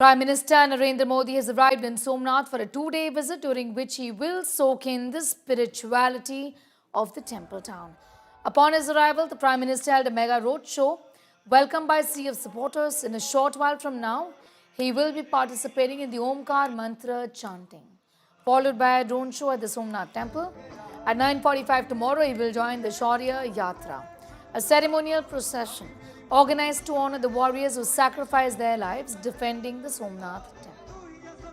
Prime Minister Narendra Modi has arrived in Somnath for a two-day visit during which he will soak in the spirituality of the temple town. Upon his arrival, the Prime Minister held a mega road show, welcomed by a sea of supporters. In a short while from now, he will be participating in the Omkar mantra chanting, followed by a drone show at the Somnath temple. At 9:45 tomorrow, he will join the Shaurya Yatra, a ceremonial procession organized to honor the warriors who sacrificed their lives defending the Somnath temple.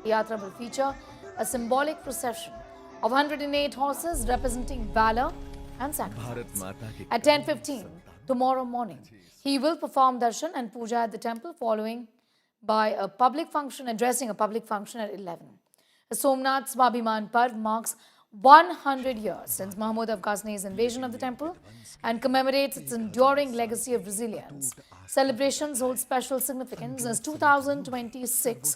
The Yatra will feature a symbolic procession of 108 horses representing valor and sacrifice. At 10:15 tomorrow morning, he will perform darshan and puja at the temple, following by a public function, addressing a public function at 11. The Somnath Swabhiman Parv marks 100 years since Mahmud of Ghaznai's invasion of the temple and commemorates its enduring legacy of resilience. Celebrations hold special significance as 2026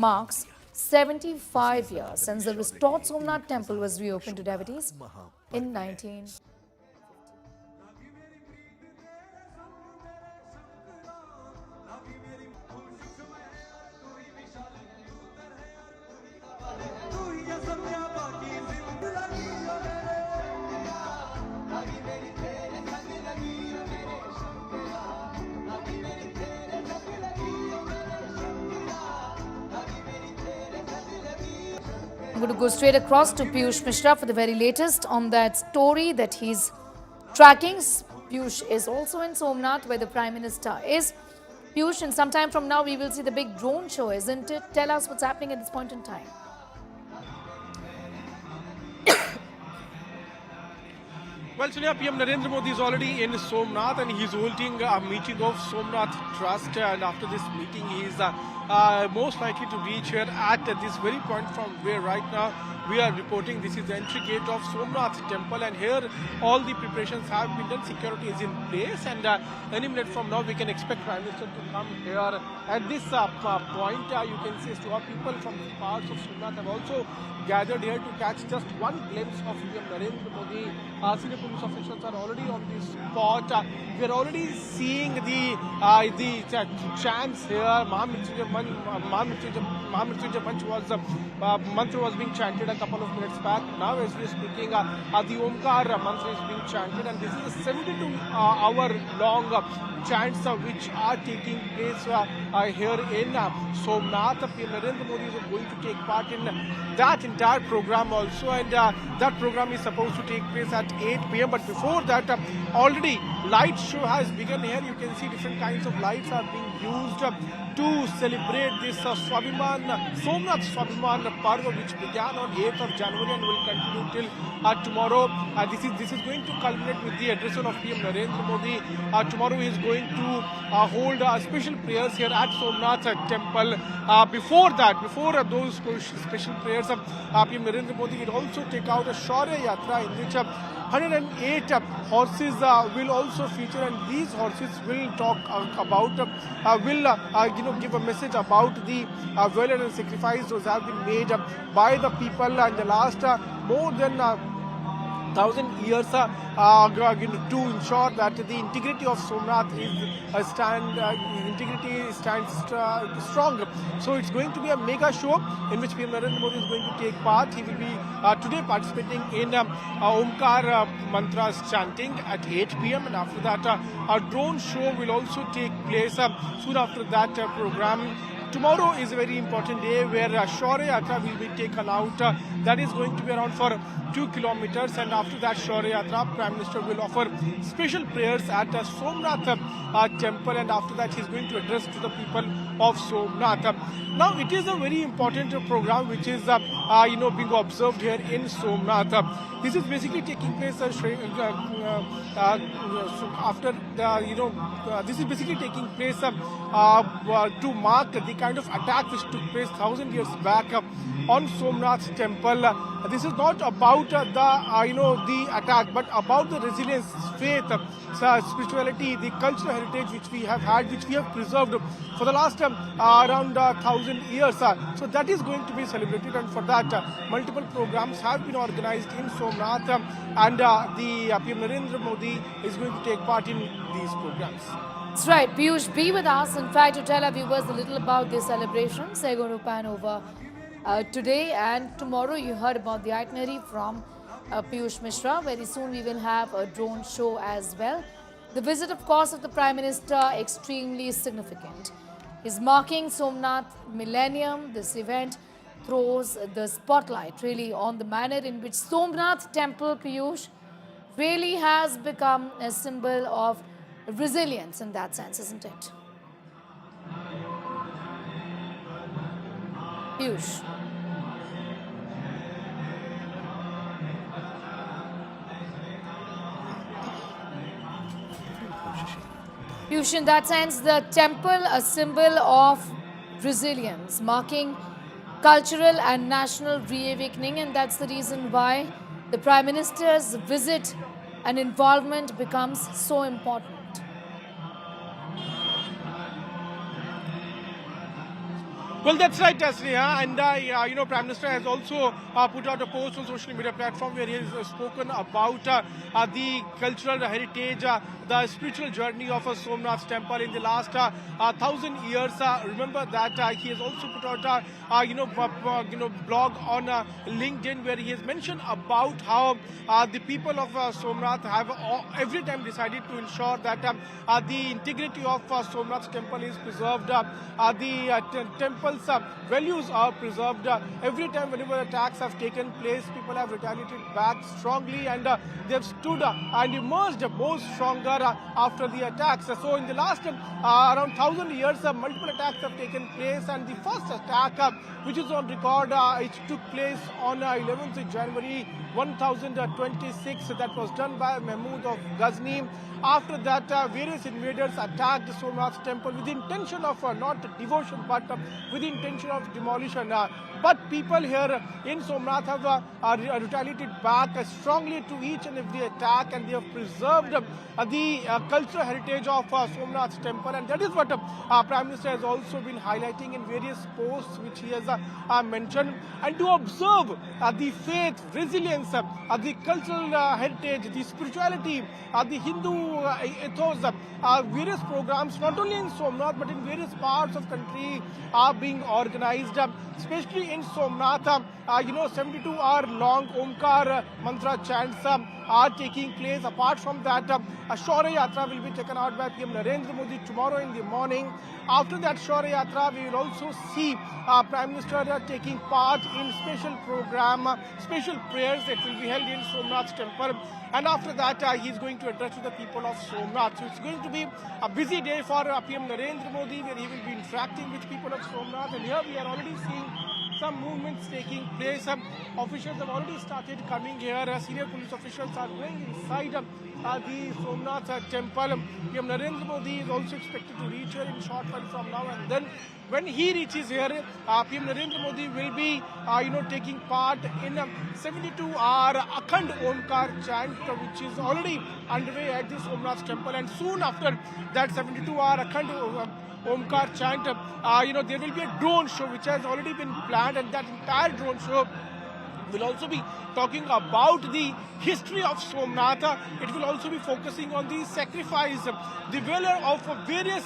marks 75 years since the restored Somnath temple was reopened to devotees in 19. I'm going to go straight across to Piyush Mishra for the very latest on that story that he's tracking. Piyush is also in Somnath, where the Prime Minister is. Piyush, and sometime from now we will see the big drone show, isn't it? Tell us what's happening at this point in time. Well, Sonia, PM Narendra Modi is already in Somnath and he's holding a meeting of Somnath Trust. And after this meeting, he is most likely to reach here at this very point from where right now we are reporting. This is the entry gate of Somnath temple, and here all the preparations have been done. Security is in place, and any minute from now we can expect Prime Minister to come here. At this point, you can see a lot of people from the parts of Somnath have also gathered here to catch just one glimpse of PM Narendra Modi. Senior police officials are already on the spot. We are already seeing the chants here. Mahamrityunjay mantra was being chanted a couple of minutes back. Now, as we are speaking, the Omkar mantra is being chanted, and this is a 72-hour-long chants which are taking place here in Somnath. PM Narendra Modi is going to take part in that entire program also, and that program is supposed to take place at 8 p.m. But before that, already light show has begun here. You can see different kinds of lights are being used to celebrate this Somnath Swabhiman Parva, which began on 8th of January and will continue till tomorrow. This is going to culminate with the address of PM Narendra Modi. Tomorrow he is going to hold special prayers here at Somnath temple. Before those special prayers, PM Narendra Modi will also take out a Shaurya Yatra in which 108 horses will also feature, and these horses will talk about, give a message about the valor and sacrifice those have been made by the people in the last more than 1,000 years to ensure that the integrity of Somnath stands strong. So it's going to be a mega show in which PM Narendra Modi is going to take part. He will be today participating in Omkar mantras chanting at 8 p.m. and after that a drone show will also take place soon after that program. Tomorrow is a very important day where Shaurya Yatra will be taken out. That is going to be around for 2 kilometers, and after that Shaurya Yatra, Prime Minister will offer special prayers at Somnath temple, and after that he is going to address to the people of Somnath. Now it is a very important program which is being observed here in Somnath. This is basically taking place this is basically taking place to mark the kind of attack which took place 1,000 years back on Somnath temple. This is not about the attack, but about the resilience, faith, spirituality, the cultural heritage which we have had, which we have preserved for the last around 1,000 years. So that is going to be celebrated, and for that multiple programs have been organized in Somnath, and the PM Narendra Modi is going to take part in these programs. That's right. Piyush, be with us. In fact, to tell our viewers a little about these celebrations, they're going to pan over today and tomorrow. You heard about the itinerary from Piyush Mishra. Very soon we will have a drone show as well. The visit, of course, of the Prime Minister, extremely significant. He's marking Somnath Millennium. This event throws the spotlight really on the manner in which Somnath Temple, Piyush, really has become a symbol of resilience in that sense, isn't it? Piyush. Piyush, in that sense, the temple, a symbol of resilience, marking cultural and national reawakening, and that's the reason why the Prime Minister's visit and involvement becomes so important. Well, that's right, Tasneha. And Prime Minister has also put out a post on social media platform where he has spoken about the cultural heritage, the spiritual journey of a Somnath temple in the last 1,000 years. Remember that he has also put out blog on LinkedIn where he has mentioned about how the people of Somnath have every time decided to ensure that the integrity of Somnath temple is preserved, the temple's values are preserved. Every time whenever attacks have taken place, people have retaliated back strongly, and they have stood and emerged more stronger after the attacks. So in the last around 1,000 years, multiple attacks have taken place, and the first attack, which is on record, it took place on 11th January 1026. That was done by Mahmud of Ghazni. After that, various invaders attacked Somnath temple with the intention of not devotion but with the intention of demolition. But people here in Somnath have retaliated back strongly to each and every attack, and they have preserved the cultural heritage of Somnath temple, and that is what Prime Minister has also been highlighting in various posts which he has mentioned. And to observe the faith, resilience, the cultural heritage, the spirituality, the Hindu ethos, various programs not only in Somnath but in various parts of country are being organized, especially in Somnath. 72-hour long Omkar mantra chants are taking place. Apart from that, a Shaurya Yatra will be taken out by PM Narendra Modi tomorrow in the morning. After that Shaurya Yatra, we will also see Prime Minister taking part in special program, special prayers that will be held in Somnath temple. And after that, he is going to address to the people of Somnath. So it's going to be a busy day for PM Narendra Modi, where he will be interacting with people of Somnath. And here we are already seeing some movements taking place. Officials have already started coming here. Senior police officials are going inside the Somnath temple. PM Narendra Modi is also expected to reach here in short while from now, and then when he reaches here, PM Narendra Modi will be taking part in 72-hour Akhand Omkar chant, which is already underway at the Somnath temple. And soon after that 72-hour Akhand Omkar chant, there will be a drone show which has already been planned, and that entire drone show will also be talking about the history of Somnath. It will also be focusing on the sacrifice, the valor of various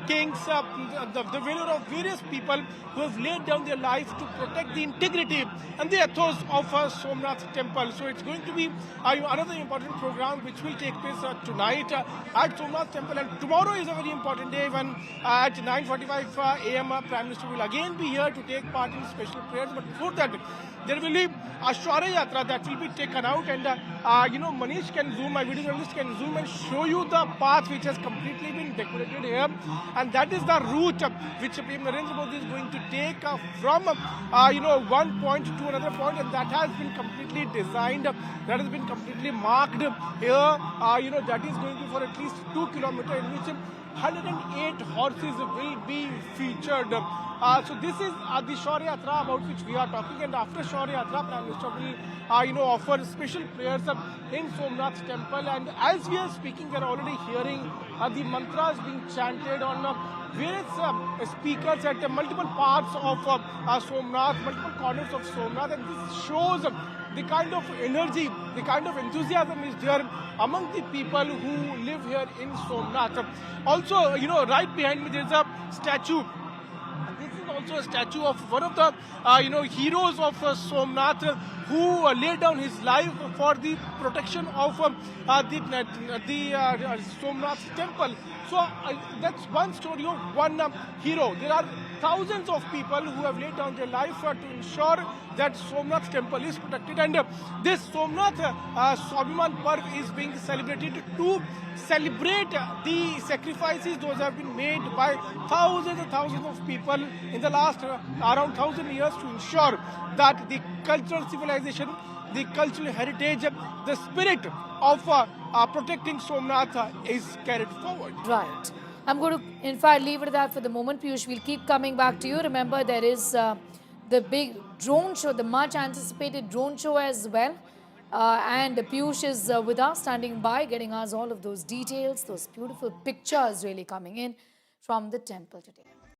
kings, the valor of various people who have laid down their life to protect the integrity and the ethos of Somnath temple. So it's going to be another important program which will take place tonight at Somnath temple, and tomorrow is a very important day when at 9:45 a.m. Prime Minister will again be here to take part in special prayers. But before that, there will be a Shaurya Yatra that will be taken out, and Manish can zoom, my video journalist can zoom and show you the path which has completely been decorated here, and that is the route which PM Narendra Modi is going to take from one point to another point, and that has been completely designed, that has been completely marked here. That is going to be for at least 2 kilometers, in which 108 horses will be featured. So this is the Shaurya Yatra about which we are talking, and after Shaurya Yatra, Prime Minister will offer special prayers in Somnath temple. And as we are speaking, we are already hearing the mantras being chanted on various speakers at multiple parts of Somnath, multiple corners of Somnath, and this shows the kind of energy the kind of enthusiasm is there among the people who live here in Somnath. Also, right behind me there is a statue. This is also a statue of one of the heroes of Somnath who laid down his life for the protection of the Somnath temple. So that's one story of one hero. There are thousands of people who have laid down their life to ensure that Somnath temple is protected, and this Somnath Swabhiman Parv is being celebrated to celebrate the sacrifices those have been made by thousands and thousands of people in the last around 1,000 years to ensure that the cultural civilization, the cultural heritage, the spirit of protecting Somnath is carried forward. Right. I'm going to, in fact, leave it at that for the moment. Piyush, we'll keep coming back to you. Remember, there is the big drone show, the much anticipated drone show as well. And Piyush is with us, standing by, getting us all of those details, those beautiful pictures really coming in from the temple today.